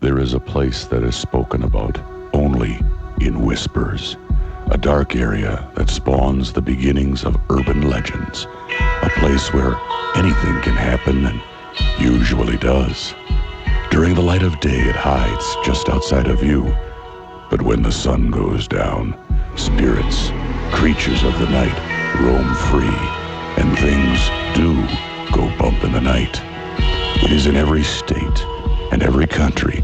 there is a place that is spoken about only in whispers. A dark area that spawns the beginnings of urban legends. A place where anything can happen and usually does. During the light of day, it hides just outside of you. But when the sun goes down, spirits, creatures of the night, roam free, and things do go bump in the night. It is in every state and every country,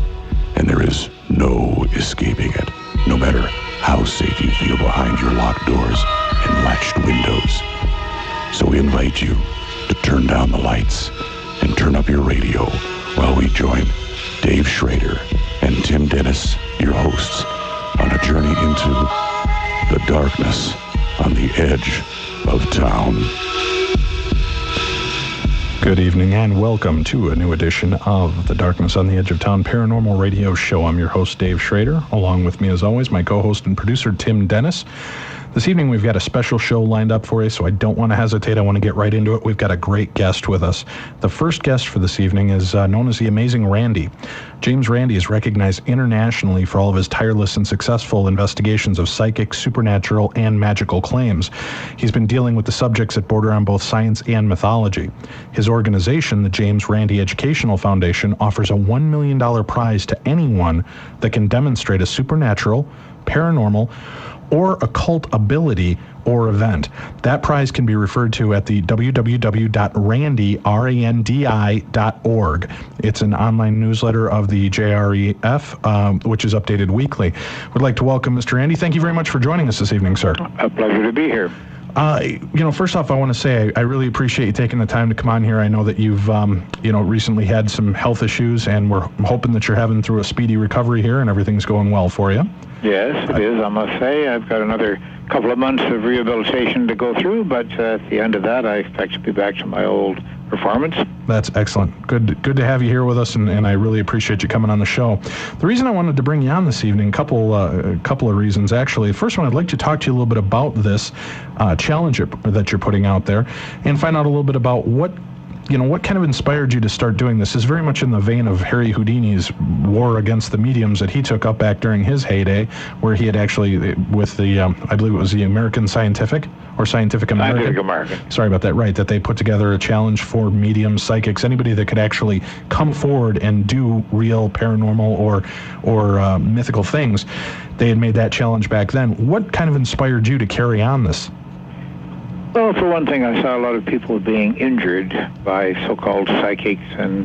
and there is no escaping it, no matter how safe you feel behind your locked doors and latched windows. So we invite you to turn down the lights and turn up your radio while we join Dave Schrader and Tim Dennis, your hosts, on a journey into the darkness on the edge of town. Good evening and welcome to a new edition of the Darkness on the Edge of Town Paranormal Radio Show. I'm your host, Dave Schrader. Along with me, as always, my co-host and producer, Tim Dennis. This evening, we've got a special show lined up for you, so I don't want to hesitate. I want to get right into it. We've got a great guest with us. The first guest for this evening is known as the Amazing Randi. James Randi is recognized internationally for all of his tireless and successful investigations of psychic, supernatural, and magical claims. He's been dealing with the subjects that border on both science and mythology. His organization, the James Randi Education Foundation, offers a $1 million prize to anyone that can demonstrate a supernatural, paranormal, or occult ability or event. That prize can be referred to at the www.randi.org. It's an online newsletter of the JREF, which is updated weekly. We'd like to welcome Mr. Randi. Thank you very much for joining us this evening, sir. A pleasure to be here. First off, I want to say I really appreciate you taking the time to come on here. I know that you've, recently had some health issues, and we're hoping that you're having through a speedy recovery here and everything's going well for you. Yes, it is, I must say. I've got another couple of months of rehabilitation to go through, but at the end of that, I expect to be back to my old performance. That's excellent. Good to have you here with us, and I really appreciate you coming on the show. The reason I wanted to bring you on this evening, a couple of reasons, actually. The first one, I'd like to talk to you a little bit about this challenge that you're putting out there, and find out a little bit about what kind of inspired you to start doing this. Is very much in the vein of Harry Houdini's war against the mediums that he took up back during his heyday, where he had actually, with the, I believe it was the American Scientific American. Sorry about that, right, that they put together a challenge for mediums, psychics, anybody that could actually come forward and do real paranormal or mythical things. They had made that challenge back then. What kind of inspired you to carry on this? Well, for one thing, I saw a lot of people being injured by so-called psychics and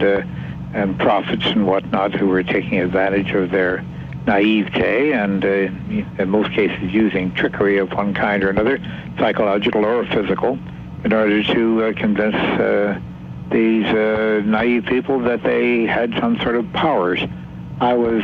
prophets and whatnot who were taking advantage of their naivete and, in most cases, using trickery of one kind or another, psychological or physical, in order to convince these naive people that they had some sort of powers. I was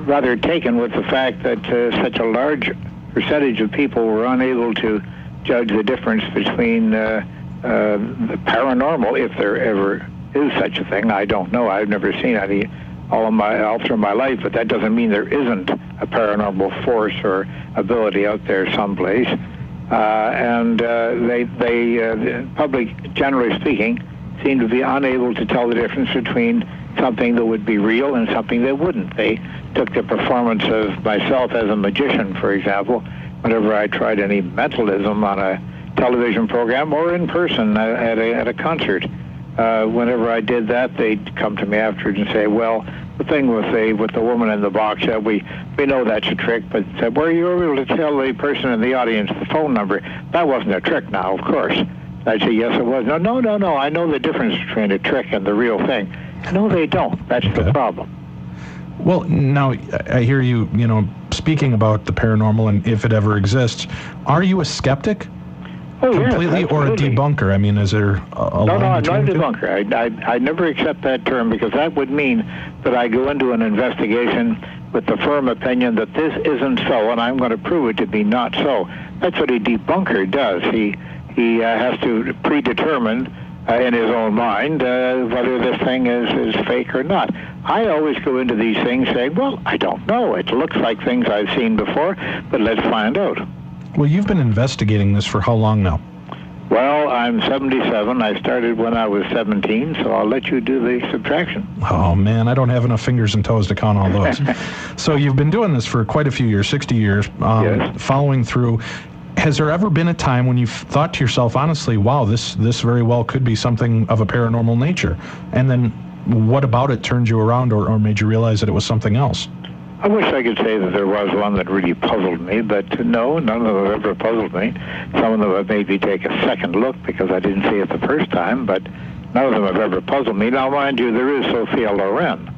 rather taken with the fact that such a large percentage of people were unable to judge the difference between the paranormal, if there ever is such a thing. I don't know. I've never seen any all through my life, but that doesn't mean there isn't a paranormal force or ability out there someplace. The public, generally speaking, seem to be unable to tell the difference between something that would be real and something that wouldn't. They took the performance of myself as a magician, for example. Whenever I tried any mentalism on a television program or in person at a concert, whenever I did that, they'd come to me afterwards and say, well, the thing with the woman in the box, we know that's a trick, but were you able to tell the person in the audience the phone number? That wasn't a trick now, of course. I'd say, yes, it was. No, I know the difference between a trick and the real thing. No, they don't. That's the problem. Well, now, I hear you, speaking about the paranormal and if it ever exists. Are you a skeptic? Completely, yes, or a debunker? I mean, is there a line No, I'm not a between debunker. I never accept that term, because that would mean that I go into an investigation with the firm opinion that this isn't so, and I'm going to prove it to be not so. That's what a debunker does. He has to predetermine in his own mind whether this thing is fake or not. I always go into these things saying, well, I don't know. It looks like things I've seen before, but let's find out. Well, you've been investigating this for how long now? Well, I'm 77. I started when I was 17, so I'll let you do the subtraction. Oh, man, I don't have enough fingers and toes to count all those. So you've been doing this for quite a few years, 60 years, Yes. following through. Has there ever been a time when you've thought to yourself, honestly, wow, this very well could be something of a paranormal nature? And then what about it turned you around or made you realize that it was something else? I wish I could say that there was one that really puzzled me, but no, none of them ever puzzled me. Some of them have made me take a second look because I didn't see it the first time, but none of them have ever puzzled me. Now, mind you, there is Sophia Loren.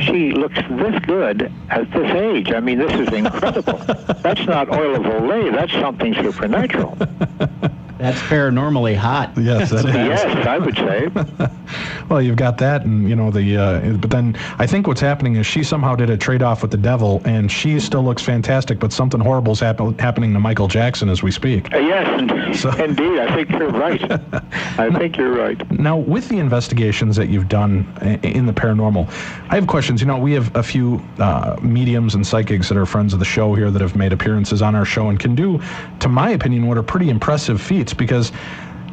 She looks this good at this age. I mean, this is incredible. That's not oil of Olay. That's something supernatural. That's paranormally hot. Yes, that is. Yes, I would say. Well, you've got that, and but then I think what's happening is she somehow did a trade-off with the devil, and she still looks fantastic, but something horrible's happening to Michael Jackson as we speak. Yes, indeed. I think you're right. I think you're right. Now, with the investigations that you've done in the paranormal, I have questions. We have a few mediums and psychics that are friends of the show here that have made appearances on our show and can do, to my opinion, what are pretty impressive feats because,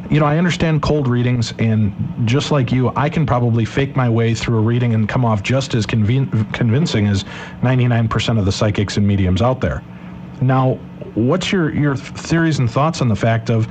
I understand cold readings, and just like you, I can probably fake my way through a reading and come off just as convincing as 99% of the psychics and mediums out there. Now, what's your theories and thoughts on the fact of,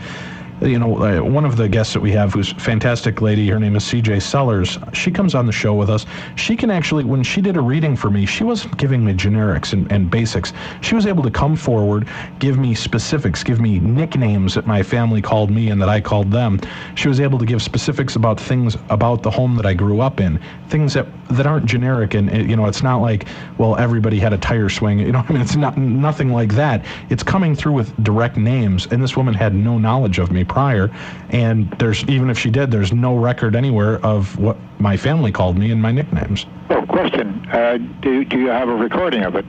one of the guests that we have, who's a fantastic lady, her name is CJ Sellers, she comes on the show with us. She can actually, when she did a reading for me, she wasn't giving me generics and basics. She was able to come forward, give me specifics, give me nicknames that my family called me and that I called them. She was able to give specifics about things about the home that I grew up in, things that aren't generic, and it's not like, well, everybody had a tire swing. It's nothing like that. It's coming through with direct names, and this woman had no knowledge of me prior, and even if she did, there's no record anywhere of what my family called me and my nicknames. Oh, question. Do you have a recording of it?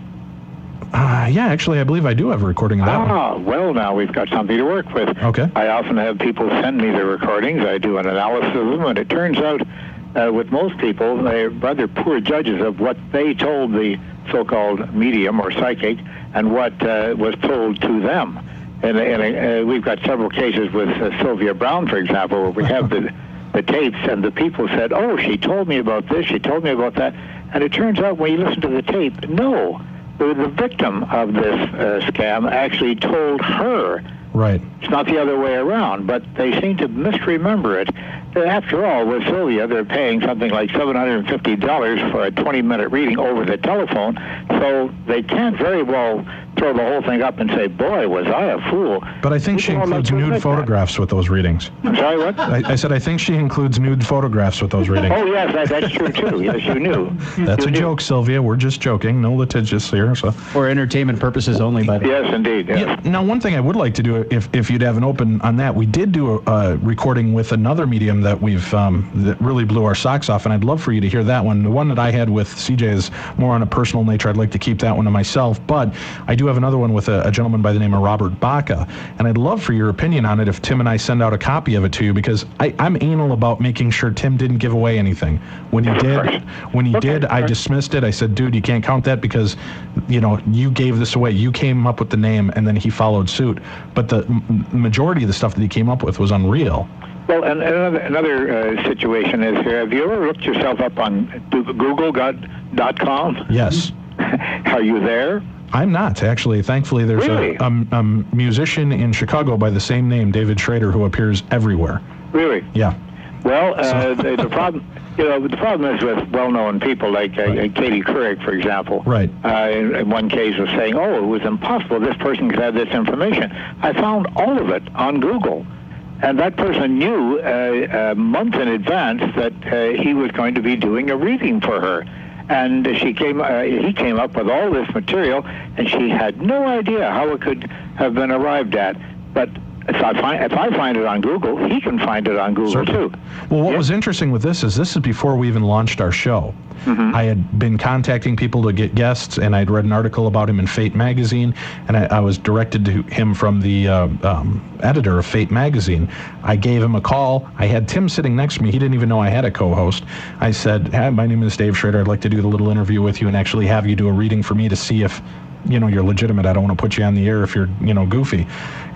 Yeah, actually, I believe I do have a recording of that one. Well, now we've got something to work with. Okay. I often have people send me the recordings. I do an analysis of them, and it turns out with most people, they're rather poor judges of what they told the so-called medium or psychic and what was told to them. And we've got several cases with Sylvia Brown, for example, where we have the tapes, and the people said, oh, she told me about this, she told me about that. And it turns out when you listen to the tape, no, the victim of this scam actually told her. Right. It's not the other way around, but they seem to misremember it. After all, with Sylvia, they're paying something like $750 for a 20-minute reading over the telephone, so they can't very well throw the whole thing up and say, boy, was I a fool. But I think she includes nude photographs with those readings. I'm sorry, what? I said I think she includes nude photographs with those readings. Oh, yes, that's true, too. Yes, you knew. That's a joke, Sylvia. We're just joking. No litigious here. So. For entertainment purposes only, by the way. Yes, indeed. Yes. Yeah, now, one thing I would like to do, if you'd have an open on that, we did do a recording with another medium that we've that really blew our socks off, and I'd love for you to hear that one. The one that I had with CJ is more on a personal nature. I'd like to keep that one to myself, but I do have another one with a gentleman by the name of Robert Baca, and I'd love for your opinion on it if Tim and I send out a copy of it to you, because I'm anal about making sure Tim didn't give away anything. When he did, I dismissed it. I said, dude, you can't count that because, you gave this away. You came up with the name, and then he followed suit. But the majority of the stuff that he came up with was unreal. Well, and another situation is here. Have you ever looked yourself up on Google.com? Yes. Are you there? I'm not, actually. Thankfully, there's really? a musician in Chicago by the same name, David Schrader, who appears everywhere. Really? Yeah. Well, the problem, the problem is with well-known people like Katie Couric, for example. Right. In one case was saying, oh, it was impossible. This person could have this information. I found all of it on Google. And that person knew months in advance that he was going to be doing a reading for her. And he came up with all this material, and she had no idea how it could have been arrived at. But if I find it on Google, he can find it on Google, certainly, too. Well, what was interesting with this is before we even launched our show. Mm-hmm. I had been contacting people to get guests, and I'd read an article about him in Fate magazine, and I was directed to him from the editor of Fate magazine. I gave him a call. I had Tim sitting next to me. He didn't even know I had a co-host. I said, hey, my name is Dave Schrader. I'd like to do the little interview with you and actually have you do a reading for me to see if you're legitimate. I don't want to put you on the air if you're, goofy.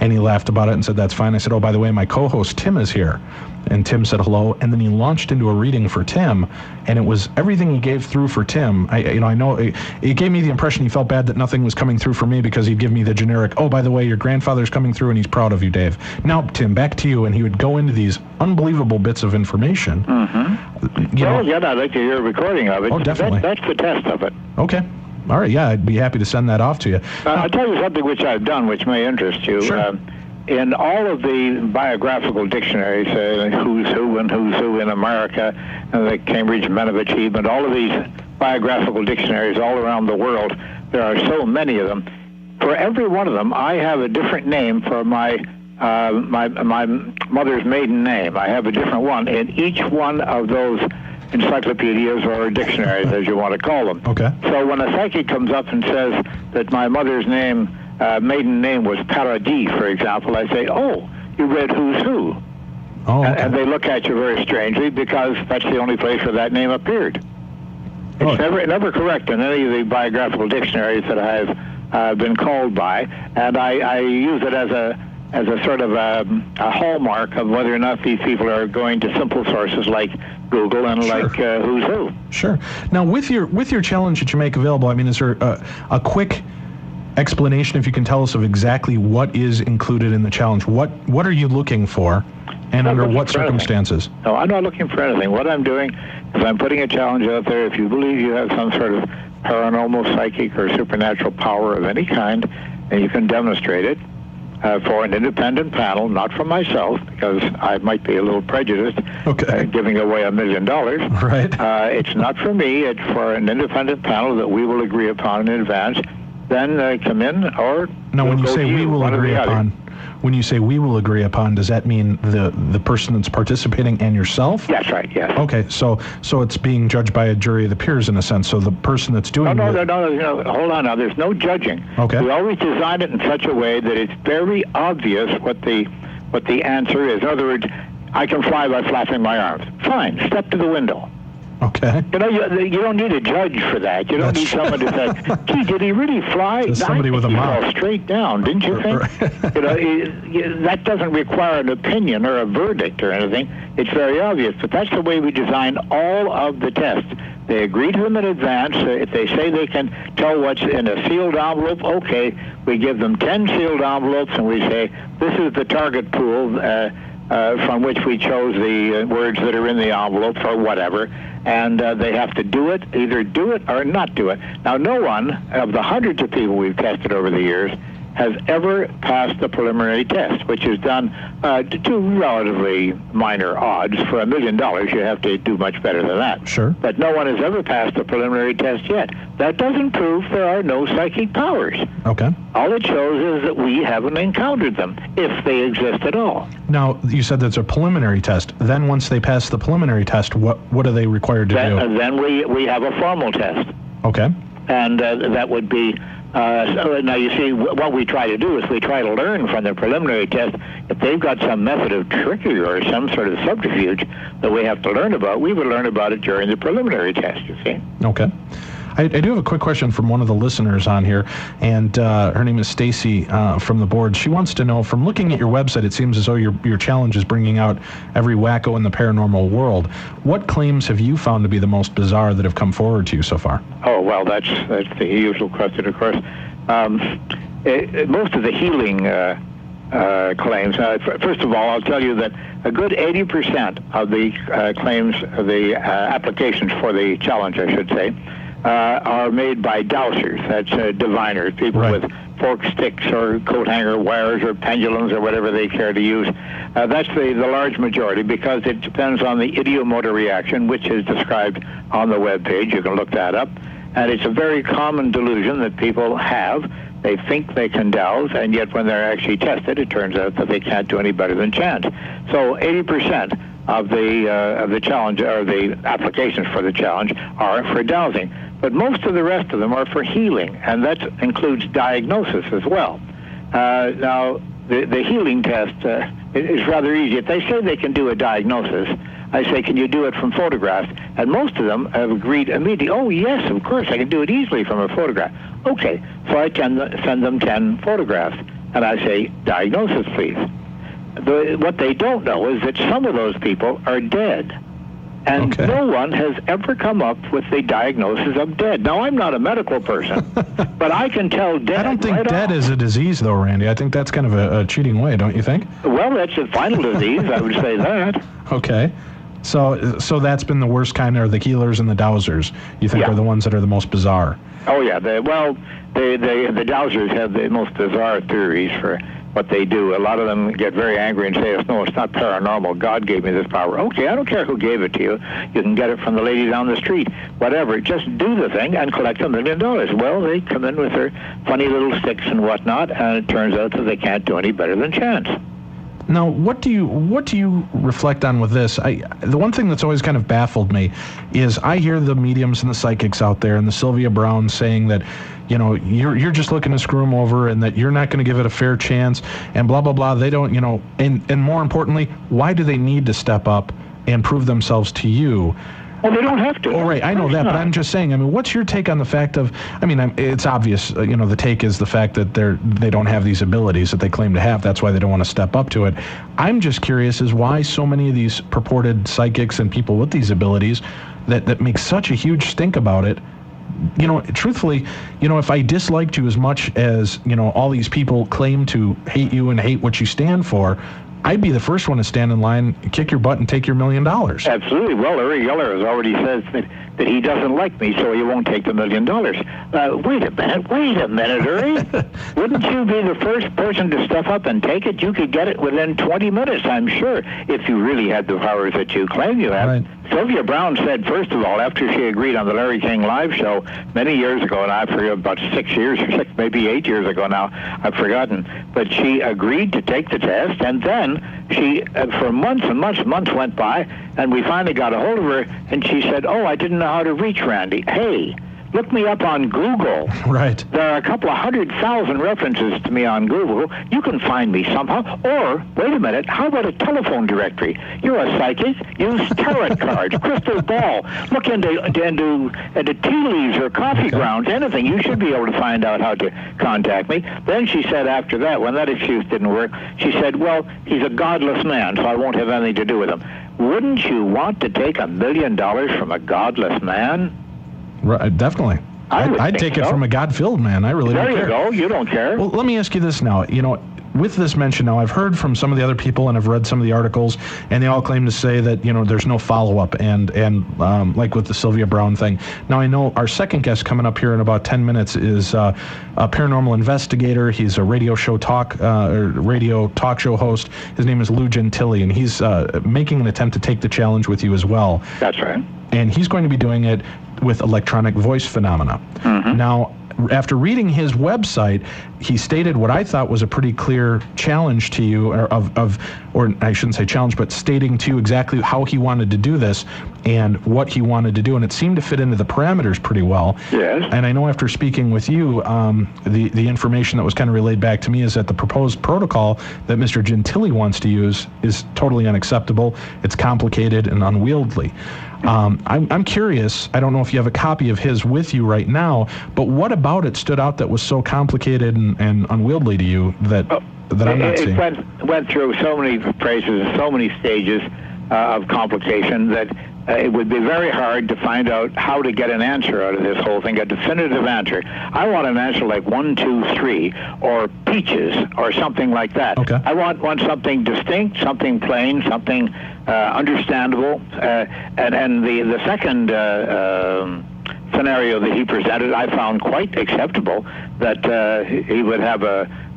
And he laughed about it and said, that's fine. I said, oh, by the way, my co-host Tim is here. And Tim said hello, and then he launched into a reading for Tim, and it was everything he gave through for Tim. I know it gave me the impression he felt bad that nothing was coming through for me, because he'd give me the generic, oh, by the way, your grandfather's coming through and he's proud of you, Dave. Now, Tim, back to you. And he would go into these unbelievable bits of information. I'd like to hear a recording of it. Oh, definitely. That's the test of it. Okay. All right, yeah, I'd be happy to send that off to you. I'll tell you something which I've done, which may interest you. Sure. In all of the biographical dictionaries, who's who and who's who in America, and the Cambridge Men of Achievement, all of these biographical dictionaries all around the world, there are so many of them. For every one of them, I have a different name for my mother's maiden name. I have a different one in each one of those encyclopedias or dictionaries, as you want to call them. Okay. So when a psychic comes up and says that my mother's name, maiden name was Paradis, for example, I say, oh, you read Who's Who. Oh, okay. And they look at you very strangely, because that's the only place where that name appeared. It's never correct in any of the biographical dictionaries that I've been called by, and I use it as a sort of a hallmark of whether or not these people are going to simple sources like Google and like Who's Who. Sure. Now, with your challenge that you make available, I mean, is there a quick explanation, if you can tell us, of exactly what is included in the challenge? What are you looking for, and under what circumstances? No, I'm not looking for anything. What I'm doing is I'm putting a challenge out there. If you believe you have some sort of paranormal, psychic, or supernatural power of any kind, and you can demonstrate it, for an independent panel, not for myself, because I might be a little prejudiced, giving away $1 million. Right. It's not for me. It's for an independent panel that we will agree upon in advance. Then come in, or now, when you say we will agree upon, when you say we will agree upon, does that mean the person that's participating and yourself? That's right. Yes. Okay. So it's being judged by a jury of the peers in a sense. So the person that's doing no. Hold on now. There's no judging. Okay. We always design it in such a way that it's very obvious what the answer is. In other words, I can fly by flapping my arms. Fine. Step to the window. Okay. You don't need a judge for that. You don't need someone to say, gee, did he really fly? Just somebody with a mouth. Fell straight down, didn't you think? That doesn't require an opinion or a verdict or anything. It's very obvious. But that's the way we design all of the tests. They agree to them in advance. If they say they can tell what's in a sealed envelope, okay, we give them 10 sealed envelopes, and we say, this is the target pool from which we chose the words that are in the envelope or whatever. And they have to do it, either do it or not do it. Now, no one of the hundreds of people we've tested over the years has ever passed the preliminary test, which is done to relatively minor odds. For $1 million, you have to do much better than that. Sure. But no one has ever passed the preliminary test yet. That doesn't prove there are no psychic powers. Okay. All it shows is that we haven't encountered them, if they exist at all. Now, you said that's a preliminary test. Then once they pass the preliminary test, what are they required to do? Then we have a formal test. Okay. And that would be... so now, you see, what we try to do is we try to learn from the preliminary test. If they've got some method of trickery or some sort of subterfuge that we have to learn about, we would learn about it during the preliminary test, you see. Okay. I do have a quick question from one of the listeners on here, and her name is Stacy from the board. She wants to know, from looking at your website, it seems as though your challenge is bringing out every wacko in the paranormal world. What claims have you found to be the most bizarre that have come forward to you so far? Oh, well, that's the usual question, of course. Most of the healing claims, first of all, I'll tell you that a good 80% of the claims, the applications for the challenge, I should say, are made by dowsers. That's diviners, people with fork sticks or coat hanger wires or pendulums or whatever they care to use. That's the large majority, because it depends on the idiomotor reaction, which is described on the web page. You can look that up. And it's a very common delusion that people have. They think they can dowse, and yet when they're actually tested, it turns out that they can't do any better than chance. So 80% of the challenge, or the applications for the challenge, are for dowsing. But most of the rest of them are for healing, and that includes diagnosis as well. Now, the healing test is rather easy. If they say they can do a diagnosis, I say, can you do it from photographs? And most of them have agreed immediately. Oh, yes, of course, I can do it easily from a photograph. Okay, so I send them 10 photographs, and I say, diagnosis, please. What they don't know is that some of those people are dead. And no one has ever come up with the diagnosis of dead. Now, I'm not a medical person, but I can tell dead. I don't think dead is a disease, though, Randy. I think that's kind of a cheating way, don't you think? Well, that's a final disease, I would say that. Okay. So that's been the worst kind, or the healers and the dowsers, you think, are the ones that are the most bizarre? Oh, yeah. The dowsers have the most bizarre theories for what they do. A lot of them get very angry and say, no, it's not paranormal. God gave me this power. Okay, I don't care who gave it to you. You can get it from the lady down the street. Whatever. Just do the thing and collect $1 million. Well, they come in with their funny little sticks and whatnot, and it turns out that they can't do any better than chance. Now, what do you reflect on with this? The one thing that's always kind of baffled me is I hear the mediums and the psychics out there and the Sylvia Browns saying that, you're just looking to screw them over and that you're not going to give it a fair chance and blah, blah, blah. They don't, and more importantly, why do they need to step up and prove themselves to you? Well, they don't have to. Oh, right, I know that, but I'm just saying, what's your take on the fact of, it's obvious, the take is the fact that they don't have these abilities that they claim to have. That's why they don't want to step up to it. I'm just curious as why so many of these purported psychics and people with these abilities that make such a huge stink about it. Truthfully, if I disliked you as much as, all these people claim to hate you and hate what you stand for, I'd be the first one to stand in line, kick your butt, and take your $1 million. Absolutely. Well, Uri Geller has already said that he doesn't like me, so he won't take the $1 million. Wait a minute, Uri. Wouldn't you be the first person to step up and take it? You could get it within 20 minutes, I'm sure, if you really had the powers that you claim you have. Right. Sylvia Brown said, first of all, after she agreed on the Larry King live show many years ago, and I forget, about 6 years, maybe 8 years ago now, I've forgotten, but she agreed to take the test, and then she, for months and months went by, and we finally got a hold of her, and she said, oh, I didn't know how to reach Randy. Hey, look me up on Google. Right. There are a couple of 100,000 references to me on Google. You can find me somehow. Or, wait a minute, how about a telephone directory? You're a psychic. Use tarot cards, crystal ball. Look into tea leaves or coffee grounds, anything. You should be able to find out how to contact me. Then she said after that, when that excuse didn't work, she said, well, he's a godless man, so I won't have anything to do with him. Wouldn't you want to take $1 million from a godless man? Right, definitely. I'd take it from a God-filled man. I really don't care. There you go. You don't care. Well, let me ask you this now. With this mention now, I've heard from some of the other people and I've read some of the articles, and they all claim to say that, there's no follow-up and like with the Sylvia Brown thing. Now, I know our second guest coming up here in about 10 minutes is a paranormal investigator. He's a radio talk show host. His name is Lou Gentile, and he's making an attempt to take the challenge with you as well. That's right. And he's going to be doing it with electronic voice phenomena. Mm-hmm. Now, after reading his website, he stated what I thought was a pretty clear challenge to you, or I shouldn't say challenge, but stating to you exactly how he wanted to do this and what he wanted to do, and it seemed to fit into the parameters pretty well. Yes. And I know after speaking with you, the information that was kind of relayed back to me is that the proposed protocol that Mr. Gentile wants to use is totally unacceptable. It's complicated and unwieldy. I'm curious, I don't know if you have a copy of his with you right now, but what about it stood out that was so complicated and unwieldy to you that I'm not seeing? It went through so many phases, so many stages of complication that it would be very hard to find out how to get an answer out of this whole thing, a definitive answer. I want an answer like 1, 2, 3, or peaches, or something like that. Okay. I want something distinct, something plain, something understandable. And the second scenario that he presented, I found quite acceptable, that he would have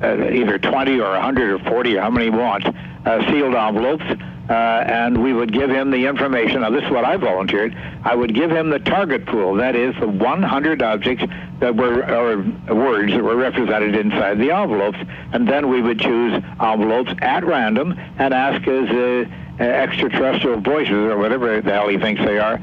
either 20 or 100 or 40 or how many he wants, sealed envelopes, and we would give him the information. Now, this is what I volunteered. I would give him the target pool, that is, the 100 objects that were, or words that were represented inside the envelopes, and then we would choose envelopes at random and ask his extraterrestrial voices, or whatever the hell he thinks they are,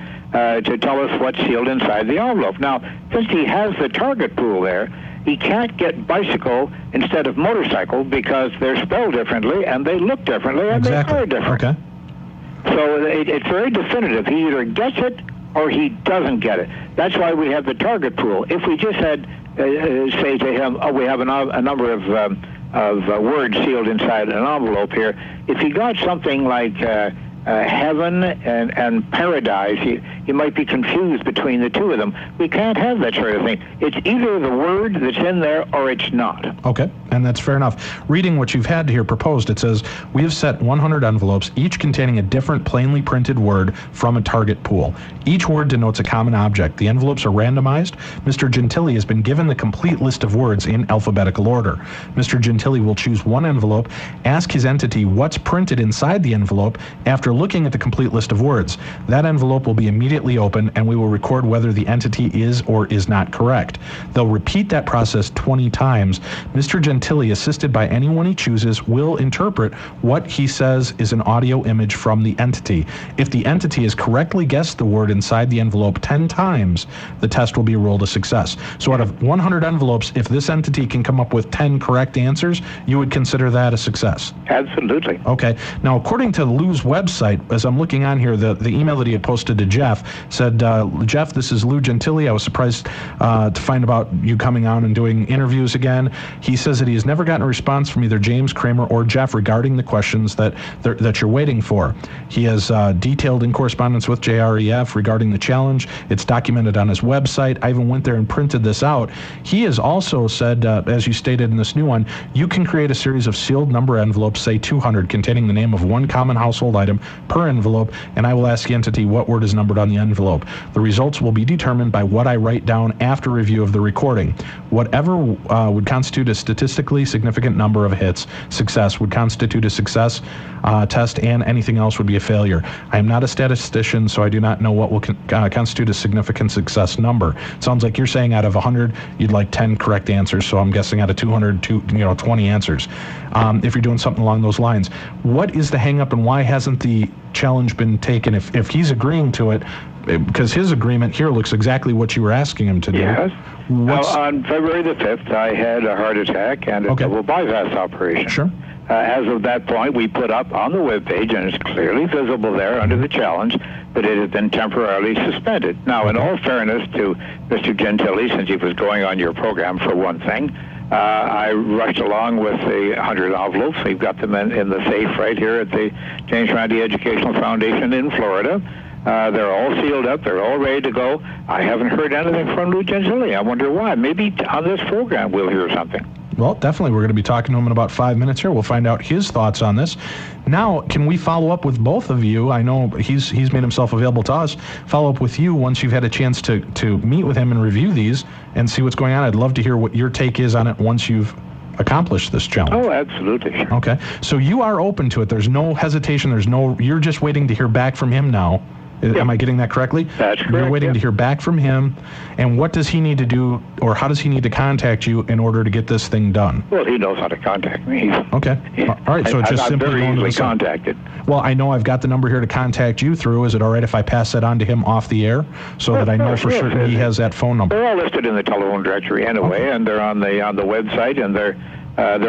to tell us what's sealed inside the envelope. Now, since he has the target pool there, he can't get bicycle instead of motorcycle because they're spelled differently and they look differently and they are different. Okay. So it's very definitive. He either gets it or he doesn't get it. That's why we have the target pool. If we just had, say to him, we have a number of words sealed inside an envelope here, if he got something like heaven and paradise, you might be confused between the two of them. We can't have that sort of thing. It's either the word that's in there or it's not. Okay, and that's fair enough. Reading what you've had here proposed, it says, we have set 100 envelopes, each containing a different plainly printed word from a target pool. Each word denotes a common object. The envelopes are randomized. Mr. Gentile has been given the complete list of words in alphabetical order. Mr. Gentile will choose one envelope, ask his entity what's printed inside the envelope. After looking at the complete list of words, that envelope will be immediately open, and we will record whether the entity is or is not correct. They'll repeat that process 20 times. Mr. Gentile, assisted by anyone he chooses, will interpret what he says is an audio image from the entity. If the entity has correctly guessed the word inside the envelope 10 times, the test will be ruled a success. So out of 100 envelopes, if this entity can come up with 10 correct answers, you would consider that a success? Absolutely. Okay. Now, according to Lou's website, as I'm looking on here, the email that he had posted to Jeff said, Jeff, this is Lou Gentile. I was surprised to find about you coming on and doing interviews again. He says that he has never gotten a response from either James, Kramer, or Jeff regarding the questions that you're waiting for. He has detailed in correspondence with JREF regarding the challenge. It's documented on his website. I even went there and printed this out. He has also said, as you stated in this new one, you can create a series of sealed number envelopes, say 200, containing the name of one common household item per envelope, and I will ask the entity what word is numbered on the envelope. The results will be determined by what I write down after review of the recording. Whatever would constitute a statistically significant number of hits, success, would constitute a success test, and anything else would be a failure. I am not a statistician, so I do not know what will constitute a significant success number. Sounds like you're saying out of 100, you'd like 10 correct answers, so I'm guessing out of 200, 20 answers. If you're doing something along those lines, what is the hang-up, and why hasn't the challenge been taken? If he's agreeing to it, because his agreement here looks exactly what you were asking him to do. Yes. On February the 5th, I had a heart attack and a double bypass operation. Sure. As of that point, we put up on the webpage, and it's clearly visible there under the challenge, that it had been temporarily suspended. Now, in all fairness to Mr. Gentile, since he was going on your program for one thing, I rushed along with the 100 envelopes. We've got them in the safe right here at the James Randi Education Foundation in Florida. They're all sealed up. They're all ready to go. I haven't heard anything from Lou Gentile. I wonder why. Maybe on this program we'll hear something. Well, definitely. We're going to be talking to him in about 5 minutes here. We'll find out his thoughts on this. Now, can we follow up with both of you? I know he's made himself available to us. Follow up with you once you've had a chance to meet with him and review these and see what's going on. I'd love to hear what your take is on it once you've accomplished this challenge. Oh, absolutely. Sure. Okay. So you are open to it. There's no hesitation. You're just waiting to hear back from him now. Am I getting that correctly? That's correct. You're waiting to hear back from him. And what does he need to do, or how does he need to contact you in order to get this thing done? Well, he knows how to contact me. Okay. All right. So it's just simply very going easily to the contacted. Well, I know I've got the number here to contact you through. Is it all right if I pass that on to him off the air so that I know for certain he has that phone number? They're all listed in the telephone directory anyway, and they're on the website, and they're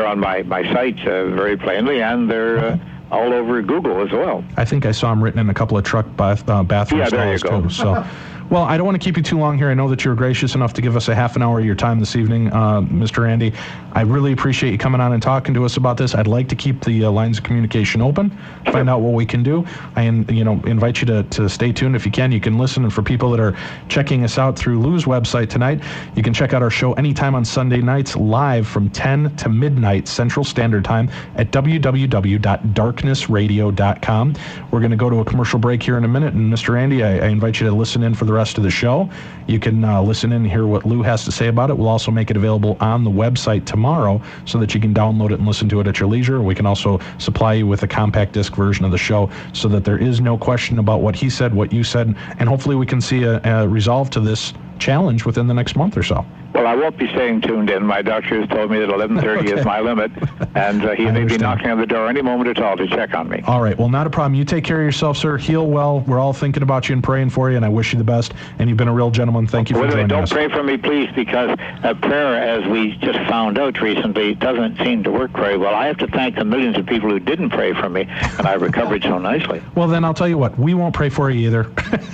on my site very plainly, and they're all over Google as well. I think I saw him written in a couple of truck bathroom stalls too. So, well, I don't want to keep you too long here. I know that you're gracious enough to give us a half an hour of your time this evening, Mr. Randi. I really appreciate you coming on and talking to us about this. I'd like to keep the lines of communication open, find out what we can do. I invite you to stay tuned if you can. You can listen, and for people that are checking us out through Lou's website tonight, you can check out our show anytime on Sunday nights live from 10 to midnight Central Standard Time at www.darknessradio.com. We're going to go to a commercial break here in a minute, and Mr. Randi, I invite you to listen in for the rest of the show. You can listen in and hear what Lou has to say about it. We'll also make it available on the website tomorrow so that you can download it and listen to it at your leisure. We can also supply you with a compact disc version of the show so that there is no question about what he said, what you said, and hopefully we can see a resolve to this challenge within the next month or so. Well, Well, I won't be staying tuned in. My doctor has told me that 11:30 is my limit, and he may be knocking on the door any moment at all to check on me. All right. Well, not a problem. You take care of yourself, sir. Heal well. We're all thinking about you and praying for you, and I wish you the best. And you've been a real gentleman. Thank you for joining us. Don't pray for me, please, because prayer, as we just found out recently, doesn't seem to work very well. I have to thank the millions of people who didn't pray for me, and I recovered so nicely. Well, then I'll tell you what. We won't pray for you either.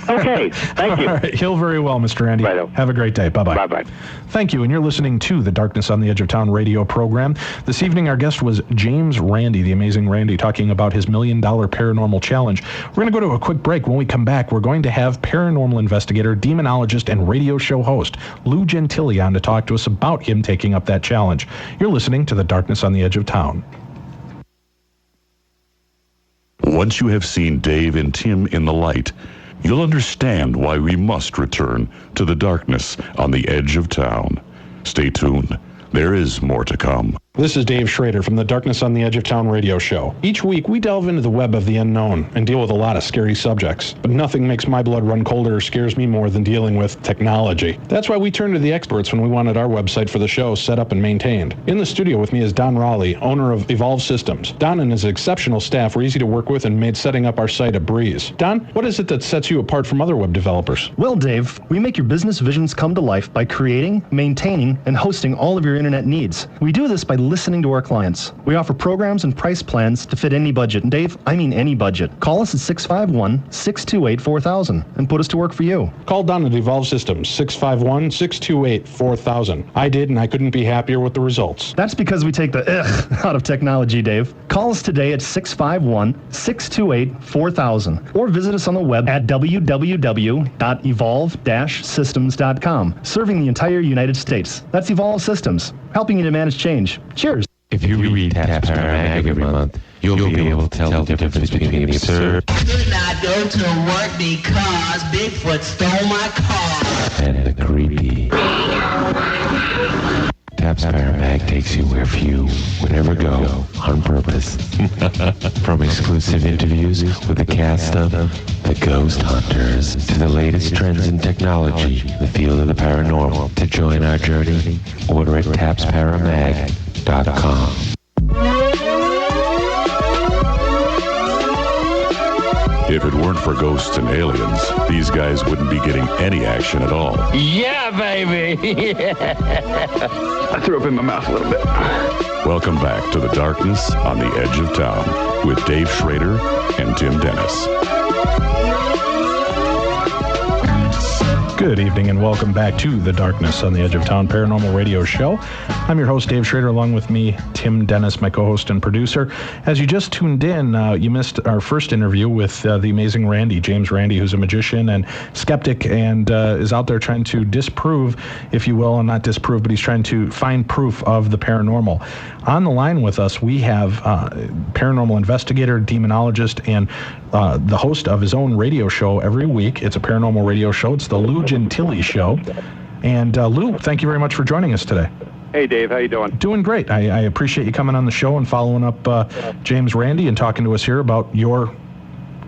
Okay. Thank you. All right. Heal very well, Mr. Randi. Righto. Have a great day. Bye-bye. Bye-bye. Thank you, and you're listening to the Darkness on the Edge of Town radio program. This evening, our guest was James Randi, the Amazing Randi, talking about his $1 Million Paranormal Challenge. We're going to go to a quick break. When we come back, we're going to have paranormal investigator, demonologist, and radio show host Lou Gentile on to talk to us about him taking up that challenge. You're listening to the Darkness on the Edge of Town. Once you have seen Dave and Tim in the light, you'll understand why we must return to the darkness on the edge of town. Stay tuned. There is more to come. This is Dave Schrader from the Darkness on the Edge of Town radio show. Each week, we delve into the web of the unknown and deal with a lot of scary subjects. But nothing makes my blood run colder or scares me more than dealing with technology. That's why we turn to the experts when we wanted our website for the show set up and maintained. In the studio with me is Don Raleigh, owner of Evolve Systems. Don and his exceptional staff were easy to work with and made setting up our site a breeze. Don, what is it that sets you apart from other web developers? Well, Dave, we make your business visions come to life by creating, maintaining, and hosting all of your internet needs. We do this by listening to our clients. We offer programs and price plans to fit any budget. And Dave, I mean any budget. Call us at 651-628-4000 and put us to work for you. Call Don at Evolve Systems, 651-628-4000. I did, and I couldn't be happier with the results. That's because we take the out of technology, Dave. Call us today at 651-628-4000 or visit us on the web at www.evolve-systems.com, serving the entire United States. That's Evolve Systems, helping you to manage change. Cheers. If you read Taps Paramag every month, you'll be able to tell the difference between the absurd Could not go to work because Bigfoot stole my car. and the creepy. Taps Paramag takes you where few would ever go on purpose. From exclusive interviews with the cast of The Ghost Hunters to the latest trends in technology, the field of the paranormal. To join our journey, order at tapsparamag.com. If it weren't for ghosts and aliens, these guys wouldn't be getting any action at all. Yeah, baby. I threw up in my mouth a little bit. Welcome back to the Darkness on the Edge of Town with Dave Schrader and Tim Dennis. Good evening and welcome back to the Darkness on the Edge of Town Paranormal Radio Show. I'm your host, Dave Schrader, along with me, Tim Dennis, my co-host and producer. As you just tuned in, you missed our first interview with the Amazing Randi, James Randi, who's a magician and skeptic and is out there trying to disprove, if you will, and not disprove, but he's trying to find proof of the paranormal. On the line with us, we have paranormal investigator, demonologist, and the host of his own radio show every week. It's a paranormal radio show. It's the Lou Gentile Show. And Lou, thank you very much for joining us today. Hey, Dave. How you doing? Doing great. I appreciate you coming on the show and following up James Randi and talking to us here about your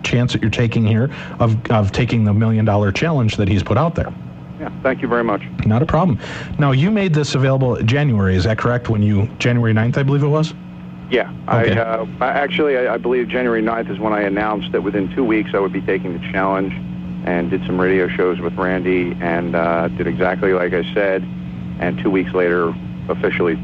chance that you're taking here of taking the $1 Million Challenge that he's put out there. Yeah, thank you very much. Not a problem. Now, you made this available in January, is that correct? January 9th, I believe it was? Yeah. Okay. I believe January 9th is when I announced that within 2 weeks I would be taking the challenge, and did some radio shows with Randy, and did exactly like I said, and 2 weeks later officially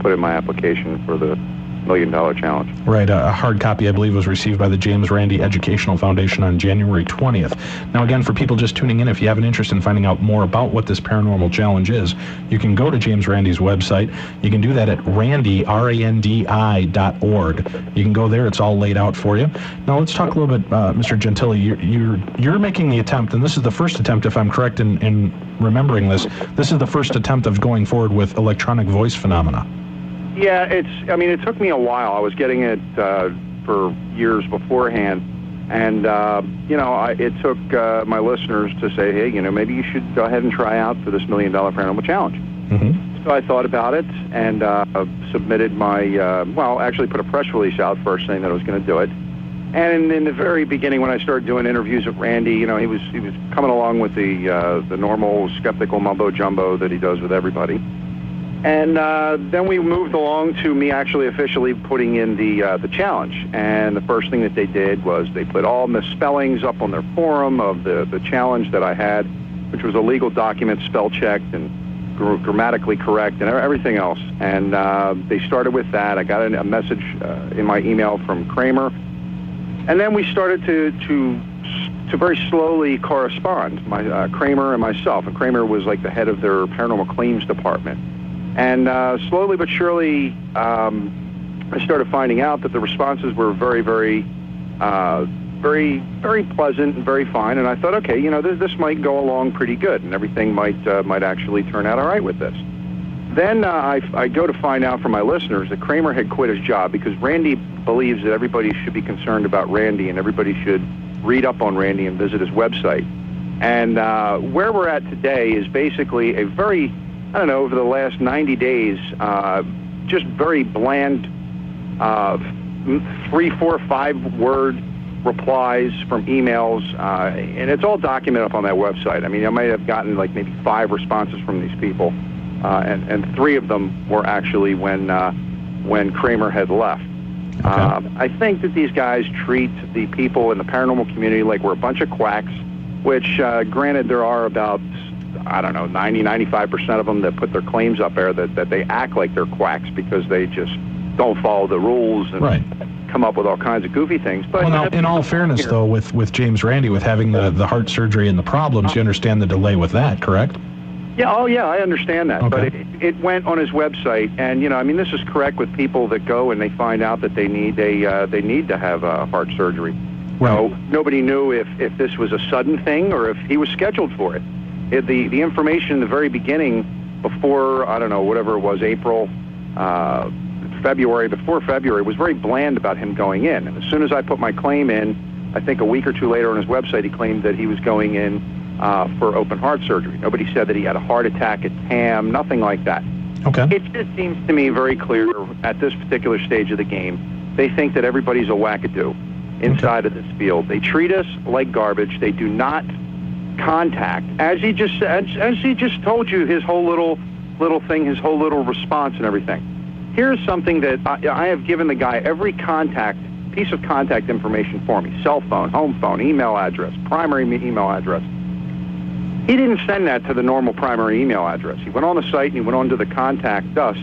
put in my application for the $1 Million Challenge. Right. A hard copy, I believe, was received by the James Randi Educational Foundation on January 20th. Now, again, for people just tuning in, if you have an interest in finding out more about what this paranormal challenge is, you can go to James Randi's website. You can do that at Randi, RANDI.org. You can go there. It's all laid out for you. Now, let's talk a little bit, Mr. Gentile. You're making the attempt, and this is the first attempt, if I'm correct in remembering this. This is the first attempt of going forward with electronic voice phenomena. Yeah, it took me a while. I was getting it for years beforehand, and it took my listeners to say, hey, maybe you should go ahead and try out for this $1 Million Paranormal Challenge. Mm-hmm. So I thought about it and submitted my, actually put a press release out first saying that I was going to do it, And in the very beginning, when I started doing interviews with Randi, he was coming along with the normal skeptical mumbo jumbo that he does with everybody. And then we moved along to me actually officially putting in the challenge. And the first thing that they did was they put all misspellings up on their forum of the challenge that I had, which was a legal document, spell checked and grammatically correct and everything else. And they started with that. I got a message in my email from Kramer. And then we started to very slowly correspond, Kramer and myself. And Kramer was like the head of their paranormal claims department. And slowly but surely, I started finding out that the responses were very, very, very pleasant and very fine. And I thought, okay, this might go along pretty good, and everything might actually turn out all right with this. Then I go to find out from my listeners that Kramer had quit his job because Randi believes that everybody should be concerned about Randi and everybody should read up on Randi and visit his website. And where we're at today is basically a very, over the last 90 days, just very bland 3, 4, 5 word replies from emails, and it's all documented up on that website. I mean, I might have gotten like maybe 5 responses from these people. And 3 of them were actually when Kramer had left. Okay. I think that these guys treat the people in the paranormal community like we're a bunch of quacks, which, granted, there are about, 90-95% of them that put their claims up there that they act like they're quacks because they just don't follow the rules and come up with all kinds of goofy things. But now, in all fairness, though, with James Randi, with having the heart surgery and the problems, you understand the delay with that, correct? Yeah, I understand that. Okay. But it went on his website, and this is correct with people that go and they find out that they need to have heart surgery. Right. Nobody knew if this was a sudden thing or if he was scheduled for it. The information in the very beginning, before whatever it was, February, before February, was very bland about him going in. And as soon as I put my claim in, I think a week or 2 later on his website, he claimed that he was going in for open heart surgery. Nobody said that he had a heart attack at TAM, nothing like that. Okay. It just seems to me very clear at this particular stage of the game, they think that everybody's a wackadoo inside of this field. They treat us like garbage. They do not contact, as he just told you, his whole little thing, his whole little response and everything. Here's something that I have given the guy every piece of contact information for me: cell phone, home phone, email address, primary email address. He didn't send that to the normal primary email address. He went on the site and he went on to the Contact Us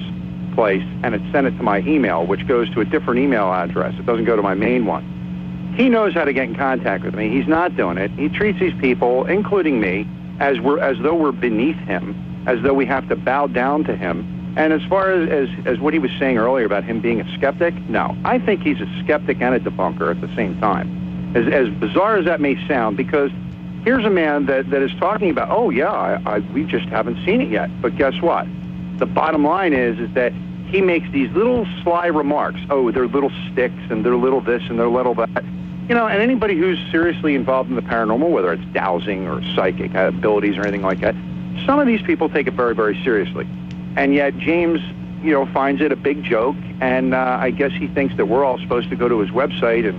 place and it sent it to my email, which goes to a different email address. It doesn't go to my main one. He knows how to get in contact with me. He's not doing it. He treats these people, including me, as though we're beneath him, as though we have to bow down to him. And as far as what he was saying earlier about him being a skeptic, no. I think he's a skeptic and a debunker at the same time. As bizarre as that may sound, because here's a man that is talking about, we just haven't seen it yet. But guess what? The bottom line is that he makes these little sly remarks. Oh, they're little sticks, and they're little this, and they're little that. And anybody who's seriously involved in the paranormal, whether it's dowsing or psychic abilities or anything like that, some of these people take it very, very seriously. And yet James, finds it a big joke, and I guess he thinks that we're all supposed to go to his website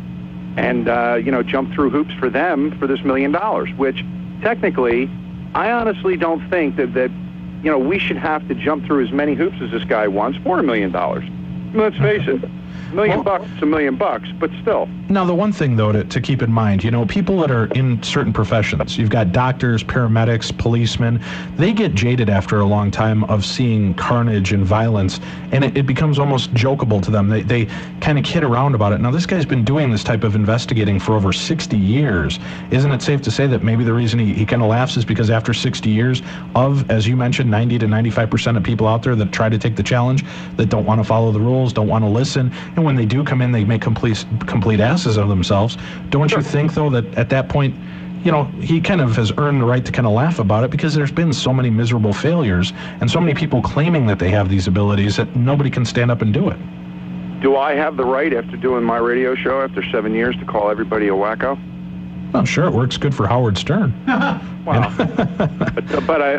and jump through hoops for them for this $1 million, which technically, I honestly don't think that we should have to jump through as many hoops as this guy wants for $1 million. Let's face it. $1 million bucks is $1 million bucks, but still. Now, the one thing, though, to keep in mind, people that are in certain professions, you've got doctors, paramedics, policemen, they get jaded after a long time of seeing carnage and violence, and it becomes almost jokeable to them. They kind of kid around about it. Now, this guy's been doing this type of investigating for over 60 years. Isn't it safe to say that maybe the reason he kind of laughs is because after 60 years of, as you mentioned, 90 to 95% of people out there that try to take the challenge, that don't want to follow the rules, don't want to listen, and when they do come in, they make complete asses of themselves. Don't you think, though, that at that point, he kind of has earned the right to kind of laugh about it because there's been so many miserable failures and so many people claiming that they have these abilities that nobody can stand up and do it? Do I have the right, after doing my radio show after 7 years, to call everybody a wacko? I'm sure it works good for Howard Stern. Well, but I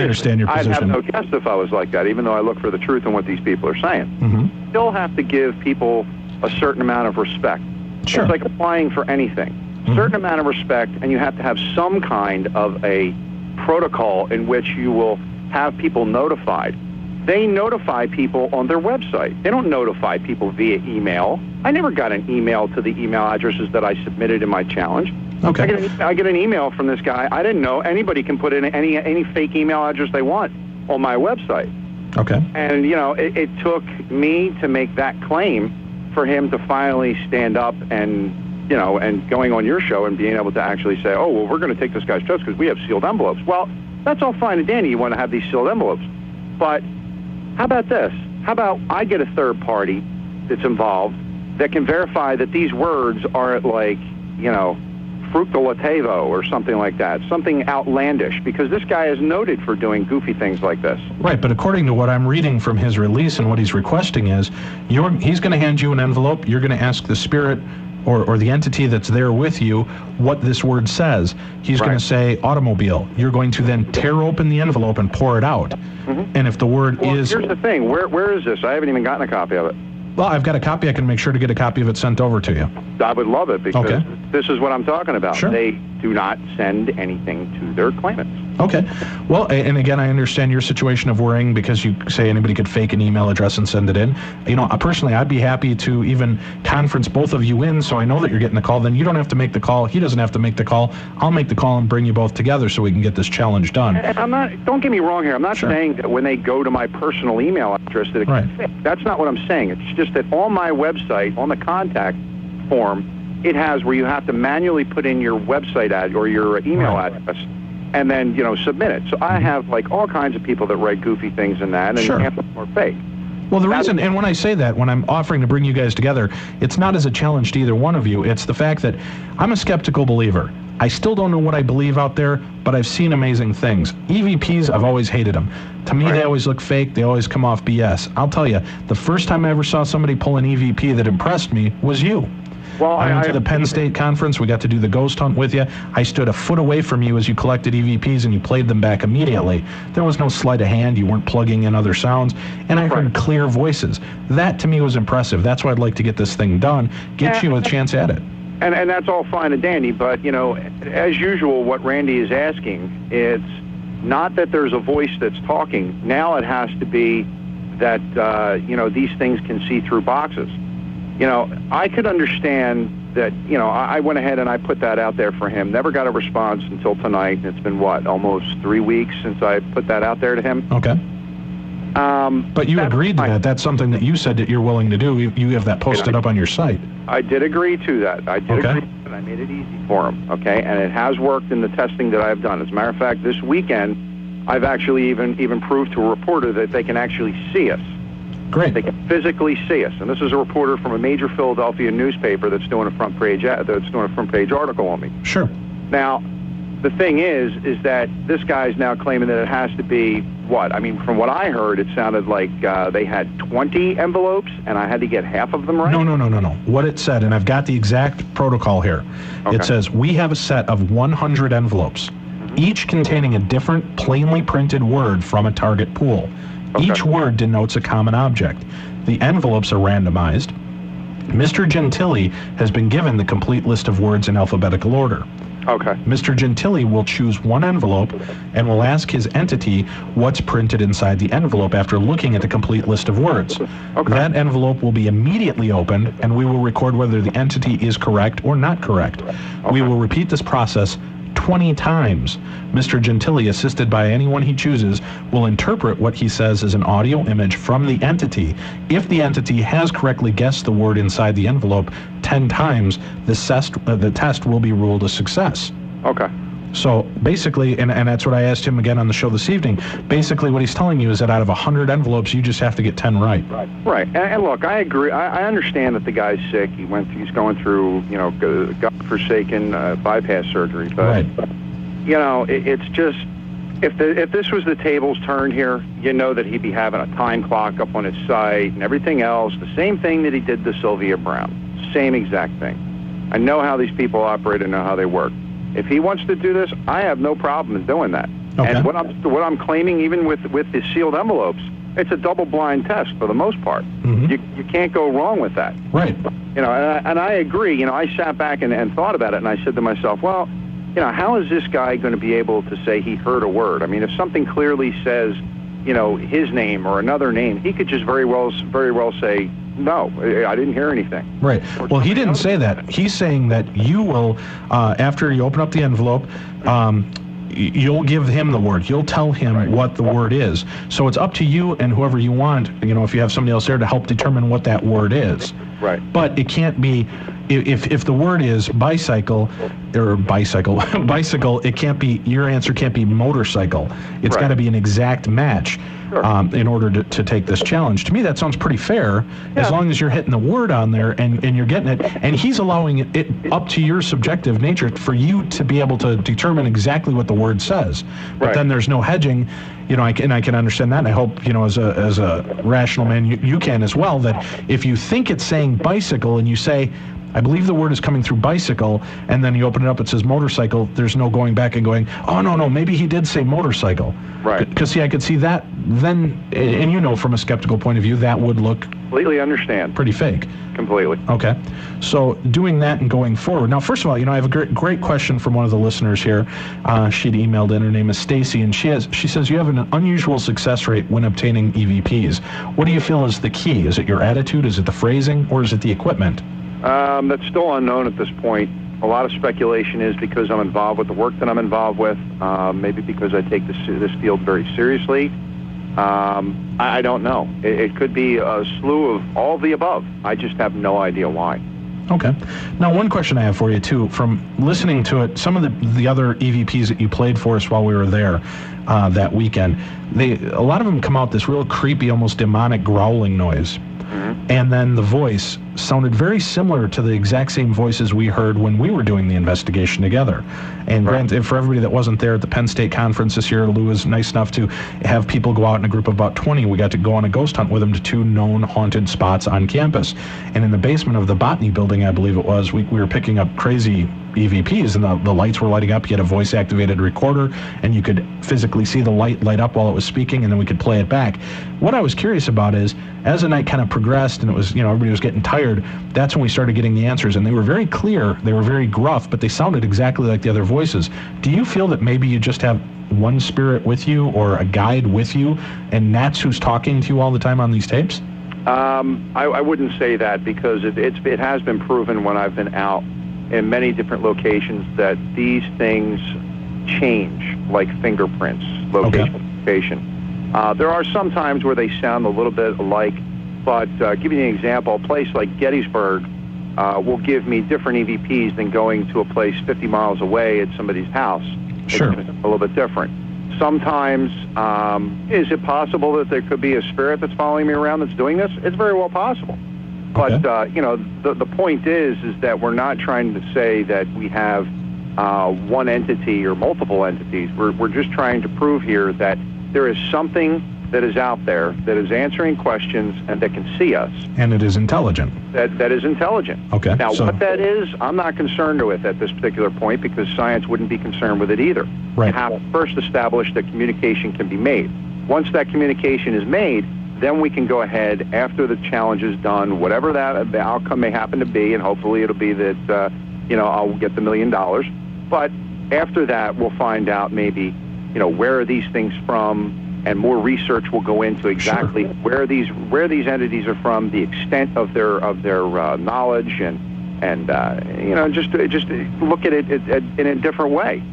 understand your position. I'd have no guess if I was like that, even though I look for the truth in what these people are saying. Mm-hmm. Still have to give people a certain amount of respect. Sure. It's like applying for anything. Certain amount of respect, and you have to have some kind of a protocol in which you will have people notified. They notify people on their website. They don't notify people via email. I never got an email to the email addresses that I submitted in my challenge. Okay. I get an email from this guy. I didn't know anybody can put in any fake email address they want on my website. Okay. And, it took me to make that claim for him to finally stand up and going on your show and being able to actually say, oh, well, we're going to take this guy's trust because we have sealed envelopes. Well, that's all fine and dandy. You want to have these sealed envelopes. But how about this? How about I get a third party that's involved that can verify that these words aren't like, fructolativo or something like that, something outlandish, because this guy is noted for doing goofy things like this. Right, but according to what I'm reading from his release and what he's requesting is, he's going to hand you an envelope, you're going to ask the spirit or the entity that's there with you what this word says. He's going to say automobile. You're going to then tear open the envelope and pour it out. And if the word is... Here's the thing. Where is this? I haven't even gotten a copy of it. Well, I've got a copy. I can make sure to get a copy of it sent over to you. I would love it, because Okay. this is what I'm talking about. Sure. They do not send anything to their claimants. Okay. Well, and again, I understand your situation of worrying because you say anybody could fake an email address and send it in. Personally, I'd be happy to even conference both of you in so I know that you're getting the call. Then you don't have to make the call. He doesn't have to make the call. I'll make the call and bring you both together so we can get this challenge done. And don't get me wrong here. I'm not saying that when they go to my personal email address that it can fake. That's not what I'm saying. It's just that on my website, on the contact form, it has where you have to manually put in your website ad or your email address and then, submit it. So I have all kinds of people that write goofy things in that, and half of them are fake. Well, the reason, and when I say that, when I'm offering to bring you guys together, it's not as a challenge to either one of you. It's the fact that I'm a skeptical believer. I still don't know what I believe out there, but I've seen amazing things. EVPs, I've always hated them. To me, they always look fake. They always come off BS. I'll tell you, the first time I ever saw somebody pull an EVP that impressed me was you. Well, I went to the Penn State conference. We got to do the ghost hunt with you. I stood a foot away from you as you collected EVPs, and you played them back immediately. There was no sleight of hand. You weren't plugging in other sounds, and I heard clear voices. That, to me, was impressive. That's why I'd like to get this thing done, get you a chance at it. And that's all fine and dandy, but, as usual, what Randy is asking, it's not that there's a voice that's talking. Now it has to be that, these things can see through boxes. I could understand that, I went ahead and I put that out there for him. Never got a response until tonight. It's been, almost 3 weeks since I put that out there to him. Okay. But you agreed to that. That's something that you said that you're willing to do. You have that posted up on your site. I did agree to that. I did agree, and I made it easy for him, okay? And it has worked in the testing that I've done. As a matter of fact, this weekend, I've actually even proved to a reporter that they can actually see us. Great. They can physically see us. And this is a reporter from a major Philadelphia newspaper that's doing a front page article on me. Sure. Now, the thing is that this guy's now claiming that it has to be what? I mean, from what I heard, it sounded like they had 20 envelopes, and I had to get half of them right? No. What it said, and I've got the exact protocol here. Okay. It says, we have a set of 100 envelopes, each containing a different plainly printed word from a target pool. Okay. Each word denotes a common object. The envelopes are randomized. Mr. Gentile has been given the complete list of words in alphabetical order. Okay. Mr. Gentile will choose one envelope and will ask his entity what's printed inside the envelope after looking at the complete list of words. Okay. That envelope will be immediately opened, and we will record whether the entity is correct or not correct. Okay. We will repeat this process 20 times. Mr. Gentile, assisted by anyone he chooses, will interpret what he says as an audio image from the entity. If the entity has correctly guessed the word inside the envelope 10 times, the test will be ruled a success. Okay. So basically, and that's what I asked him again on the show this evening, basically what he's telling you is that out of 100 envelopes, you just have to get 10 right. Right. And look, I agree. I understand that the guy's sick. He's going through, godforsaken bypass surgery. But, it's just, if this was the tables turned here, that he'd be having a time clock up on his site and everything else. The same thing that he did to Sylvia Brown. Same exact thing. I know how these people operate and know how they work. If he wants to do this, I have no problem in doing that. Okay. And what I'm claiming, even with the sealed envelopes, it's a double-blind test for the most part. Mm-hmm. You can't go wrong with that. Right. You know, and I agree. You know, I sat back and thought about it, and I said to myself, well, you know, how is this guy going to be able to say he heard a word? I mean, if something clearly says, you know, his name or another name, he could just very well say, no, I didn't hear anything. Right. Well, he didn't say that. He's saying that you will, after you open up the envelope, you'll give him the word. You'll tell him what the word is. So it's up to you and whoever you want, you know, if you have somebody else there to help determine what that word is. Right. But it can't be, if the word is bicycle, it can't be, your answer can't be motorcycle. It's got to be an exact match. Sure. In order to take this challenge. To me, that sounds pretty fair, as long as you're hitting the word on there and you're getting it, and he's allowing it up to your subjective nature for you to be able to determine exactly what the word says. But then there's no hedging, you know, I can understand that, and I hope, you know, as a rational man, you can as well, that if you think it's saying bicycle and you say, I believe the word is coming through bicycle, and then you open it up, it says motorcycle, there's no going back and going, oh, no, maybe he did say motorcycle. Right. Because, see, I could see that then, and you know, from a skeptical point of view, that would look... Completely understand. Pretty fake. Completely. Okay. So doing that and going forward. Now, first of all, you know, I have a great question from one of the listeners here. She'd emailed in. Her name is Stacy, and she says, you have an unusual success rate when obtaining EVPs. What do you feel is the key? Is it your attitude? Is it the phrasing? Or is it the equipment? That's still unknown at this point. A lot of speculation is because I'm involved with the work that I'm involved with, maybe because I take this field very seriously. I don't know. It could be a slew of all the above. I just have no idea why. Okay. Now, one question I have for you, too, from listening to it, some of the other EVPs that you played for us while we were there that weekend, a lot of them come out this real creepy, almost demonic growling noise. And then the voice sounded very similar to the exact same voices we heard when we were doing the investigation together. And granted, for everybody that wasn't there at the Penn State conference this year, Lou was nice enough to have people go out in a group of about 20. We got to go on a ghost hunt with him to 2 known haunted spots on campus. And in the basement of the botany building, I believe it was, we were picking up crazy EVPs, and the lights were lighting up. You had a voice-activated recorder, and you could physically see the light up while it was speaking, and then we could play it back. What I was curious about is, as the night kind of progressed, and it was, you know, everybody was getting tired, that's when we started getting the answers, and they were very clear, they were very gruff, but they sounded exactly like the other voices. Do you feel that maybe you just have one spirit with you, or a guide with you, and that's who's talking to you all the time on these tapes? I wouldn't say that, because it has been proven when I've been out in many different locations that these things change, like fingerprints, location. There are some times where they sound a little bit alike, but give you an example, a place like Gettysburg will give me different EVPs than going to a place 50 miles away at somebody's house. Sure. It's a little bit different. Sometimes, is it possible that there could be a spirit that's following me around that's doing this? It's very well possible. But, you know, the point is that we're not trying to say that we have one entity or multiple entities. We're just trying to prove here that there is something that is out there that is answering questions and that can see us. And it is intelligent. That is intelligent. Okay. Now, what that is, I'm not concerned with at this particular point, because science wouldn't be concerned with it either. Right. You have to first establish that communication can be made. Once that communication is made, then we can go ahead, after the challenge is done, whatever the outcome may happen to be, and hopefully it'll be that, you know, I'll get the $1 million. But after that, we'll find out maybe, you know, where are these things from, and more research will go into exactly where these entities are from, the extent of their knowledge, and you know, just look at it in a different way.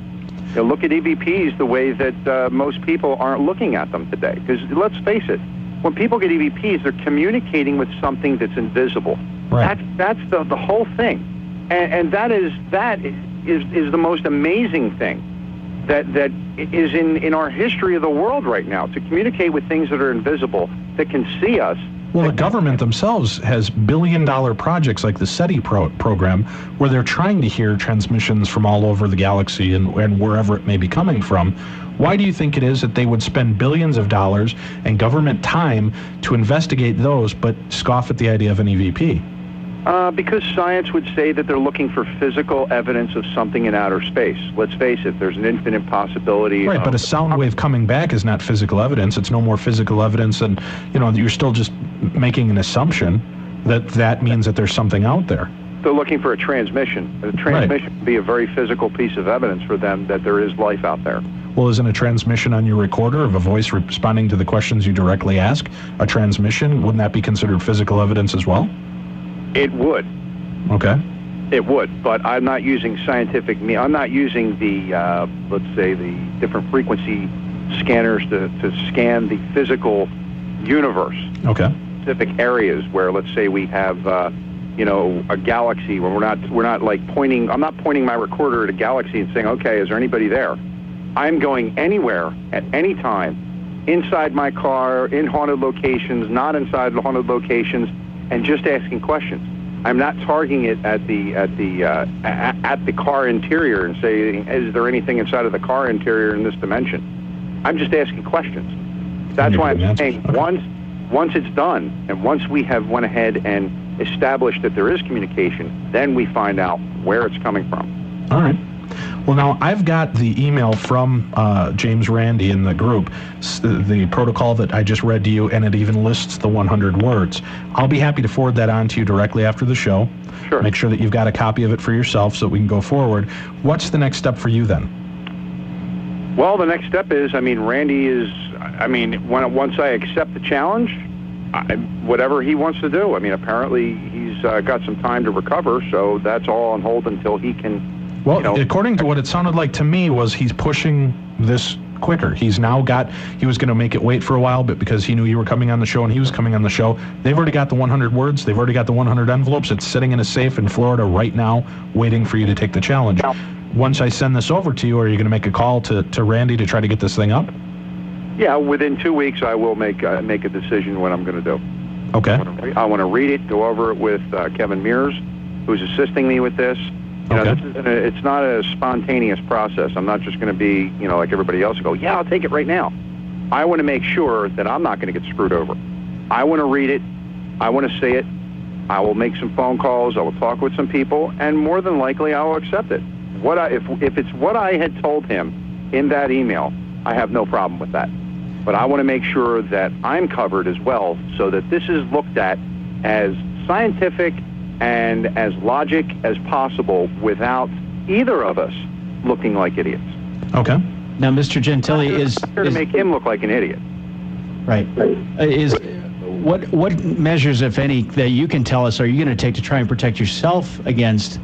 You know, look at EVPs the way that most people aren't looking at them today. Because let's face it, when people get EVPs, they're communicating with something that's invisible. Right. That's the whole thing, and that is the most amazing thing that is in our history of the world right now, to communicate with things that are invisible, that can see us. Well, the government themselves has billion-dollar projects like the SETI program, where they're trying to hear transmissions from all over the galaxy and wherever it may be coming from. Why do you think it is that they would spend billions of dollars and government time to investigate those, but scoff at the idea of an EVP? Because science would say that they're looking for physical evidence of something in outer space. Let's face it, there's an infinite possibility. Right, but a sound wave coming back is not physical evidence. It's no more physical evidence than, you know, you're still just making an assumption. that means that there's something out there. They're looking for a transmission. A transmission would be a very physical piece of evidence for them that there is life out there. Well, isn't a transmission on your recorder of a voice responding to the questions you directly ask a transmission? Wouldn't that be considered physical evidence as well? It would. Okay. It would, but I'm not using scientific. I'm not using the, let's say, the different frequency scanners to scan the physical universe. Okay. Specific areas where, let's say, we have, a galaxy where we're not like pointing. I'm not pointing my recorder at a galaxy and saying, okay, is there anybody there? I'm going anywhere at any time, inside my car, in haunted locations, not inside haunted locations, and just asking questions. I'm not targeting it at the car interior and saying, is there anything inside of the car interior in this dimension? I'm just asking questions. That's why I'm saying once it's done, and once we have went ahead and established that there is communication, then we find out where it's coming from. All right. Well, now, I've got the email from James Randi in the group, the protocol that I just read to you, and it even lists the 100 words. I'll be happy to forward that on to you directly after the show. Sure. Make sure that you've got a copy of it for yourself so that we can go forward. What's the next step for you then? Well, the next step is, Randy is, once I accept the challenge, whatever he wants to do. Apparently he's got some time to recover, so that's all on hold until he can... Well, according to what it sounded like to me was he's pushing this quicker. He was going to make it wait for a while, but because he knew you were coming on the show and he was coming on the show, they've already got the 100 words, they've already got the 100 envelopes. It's sitting in a safe in Florida right now, waiting for you to take the challenge. Once I send this over to you, are you going to make a call to Randy to try to get this thing up? Yeah, within 2 weeks I will make a decision what I'm going to do. Okay. I want to read it, go over it with Kevin Mears, who's assisting me with this. It's not a spontaneous process. I'm not just going to be, like everybody else, go, yeah, I'll take it right now. I want to make sure that I'm not going to get screwed over. I want to read it. I want to see it. I will make some phone calls. I will talk with some people, and more than likely, I will accept it. If it's what I had told him in that email, I have no problem with that. But I want to make sure that I'm covered as well, so that this is looked at as scientific and as logic as possible without either of us looking like idiots. Okay. Now, Mr. Gentile is to make him look like an idiot. Right. What measures, if any, that you can tell us are you going to take to try and protect yourself against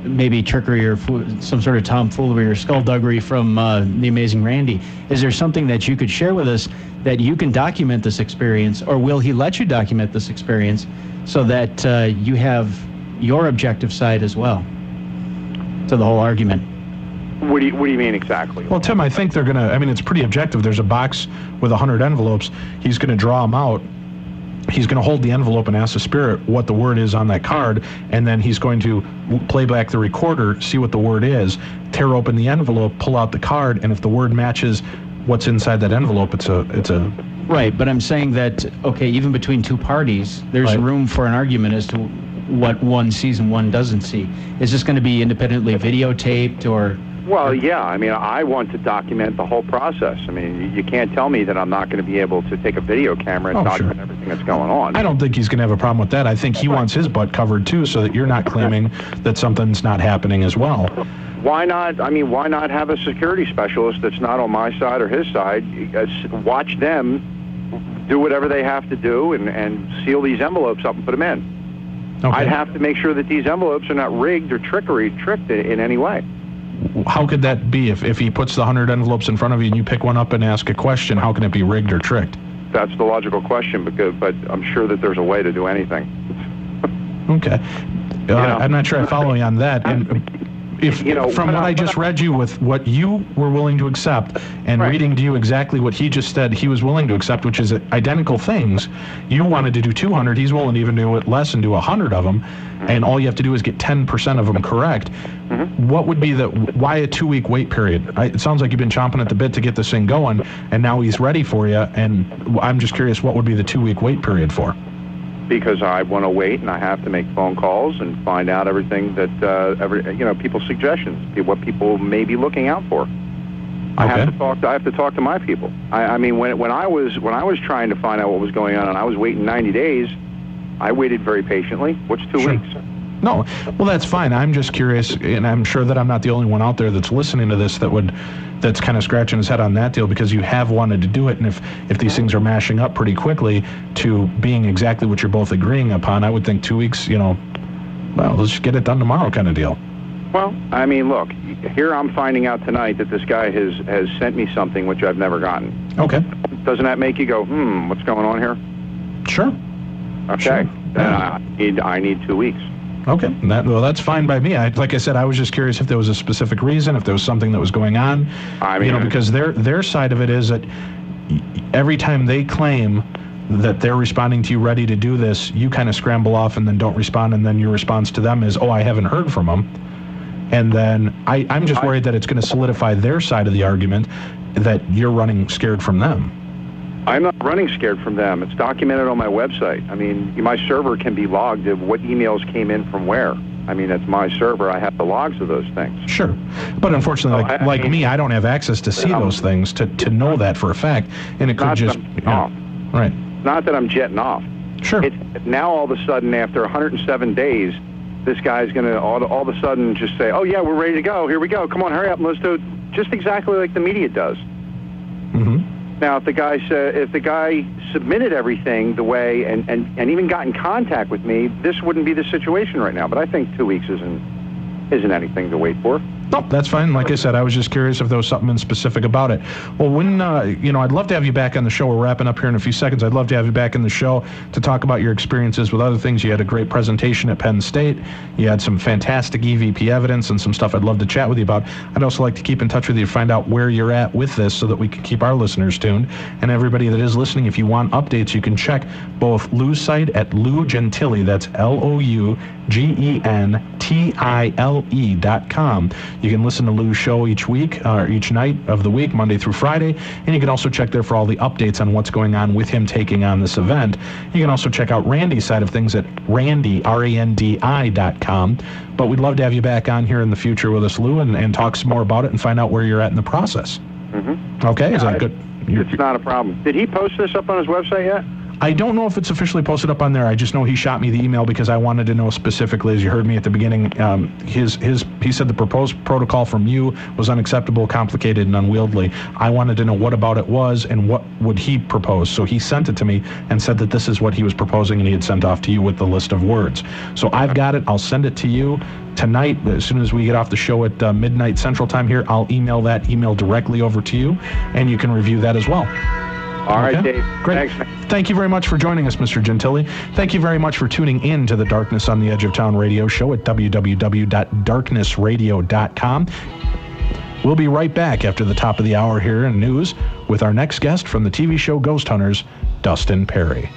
maybe trickery or some sort of tomfoolery or skullduggery from the Amazing Randi? Is there something that you could share with us that you can document this experience, or will he let you document this experience so that you have your objective side as well to the whole argument? What do you mean exactly? Well, Tim, I think they're going to, it's pretty objective. There's a box with 100 envelopes. He's going to draw them out. He's going to hold the envelope and ask the spirit what the word is on that card, and then he's going to play back the recorder, see what the word is, tear open the envelope, pull out the card, and if the word matches what's inside that envelope, it's a... Right, but I'm saying that, okay, even between two parties, there's room for an argument as to what one sees and one doesn't see. Is this going to be independently videotaped or... Well, yeah. I want to document the whole process. You can't tell me that I'm not going to be able to take a video camera and document everything that's going on. I don't think he's going to have a problem with that. I think he wants his butt covered, too, so that you're not claiming that something's not happening as well. Why not? Why not have a security specialist that's not on my side or his side? Watch them do whatever they have to do and seal these envelopes up and put them in. Okay. I'd have to make sure that these envelopes are not rigged or tricked in any way. How could that be? If he puts the 100 envelopes in front of you and you pick one up and ask a question, how can it be rigged or tricked? That's the logical question, but I'm sure that there's a way to do anything. Okay. I'm not sure I follow you on that. And from what I just read you with what you were willing to accept and reading to you exactly what he just said he was willing to accept, which is identical things, you wanted to do 200, he's willing to even do it less and do 100 of them, and all you have to do is get 10% of them correct. What would be why a 2-week wait period? It sounds like you've been chomping at the bit to get this thing going, and now he's ready for you, and I'm just curious, what would be the 2-week wait period for? Because I want to wait and I have to make phone calls and find out everything that people's suggestions, what people may be looking out for. I have to talk to my people. When I was trying to find out what was going on and I was waiting 90 days, I waited very patiently. What's 2 Sure. weeks? No, well, that's fine. I'm just curious, and I'm sure that I'm not the only one out there that's listening to this that's kind of scratching his head on that deal, because you have wanted to do it, and if these things are mashing up pretty quickly to being exactly what you're both agreeing upon, I would think 2 weeks, well, let's just get it done tomorrow kind of deal. Well, I mean, look, here I'm finding out tonight that this guy has sent me something which I've never gotten. Okay. Doesn't that make you go, what's going on here? Sure. Okay. Sure. Then I need 2 weeks. Okay, that's fine by me. Like I said, I was just curious if there was a specific reason, if there was something that was going on. I mean, because their side of it is that every time they claim that they're responding to you ready to do this, you kind of scramble off and then don't respond, and then your response to them is, I haven't heard from them. And then I'm just worried that it's going to solidify their side of the argument, that you're running scared from them. I'm not running scared from them. It's documented on my website. I mean, my server can be logged of what emails came in from where. I mean, it's my server. I have the logs of those things. Sure. But unfortunately, I don't have access to see those things, to know that for a fact. And it could just... Right. Not that I'm jetting off. Sure. Now, all of a sudden, after 107 days, this guy's going to all of a sudden just say, yeah, we're ready to go. Here we go. Come on, hurry up and let's do it. Just exactly like the media does. Mm-hmm. Now, if the guy submitted everything the way and even got in contact with me, this wouldn't be the situation right now. But I think 2 weeks isn't anything to wait for. No, that's fine. Like I said, I was just curious if there was something in specific about it. Well, when, I'd love to have you back on the show. We're wrapping up here in a few seconds. I'd love to have you back in the show to talk about your experiences with other things. You had a great presentation at Penn State. You had some fantastic EVP evidence and some stuff I'd love to chat with you about. I'd also like to keep in touch with you to find out where you're at with this so that we can keep our listeners tuned. And everybody that is listening, if you want updates, you can check both Lou's site at Lou Gentile. That's LouGentile.com. You can listen to Lou's show each week, or each night of the week, Monday through Friday, and you can also check there for all the updates on what's going on with him taking on this event. You can also check out Randi's side of things at Randi, RANDI.com. But we'd love to have you back on here in the future with us, Lou, and talk some more about it and find out where you're at in the process. Mm-hmm. Okay, is that good? It's not a problem. Did he post this up on his website yet? I don't know if it's officially posted up on there. I just know he shot me the email because I wanted to know specifically, as you heard me at the beginning, he said the proposed protocol from you was unacceptable, complicated, and unwieldy. I wanted to know what about it was and what would he propose. So he sent it to me and said that this is what he was proposing, and he had sent off to you with the list of words. So I've got it. I'll send it to you tonight. As soon as we get off the show at midnight Central Time here, I'll email that email directly over to you, and you can review that as well. All right, Dave. Great. Thanks. Thank you very much for joining us, Mr. Gentile. Thank you very much for tuning in to the Darkness on the Edge of Town radio show at www.darknessradio.com. We'll be right back after the top of the hour here in news with our next guest from the TV show Ghost Hunters, Dustin Perry.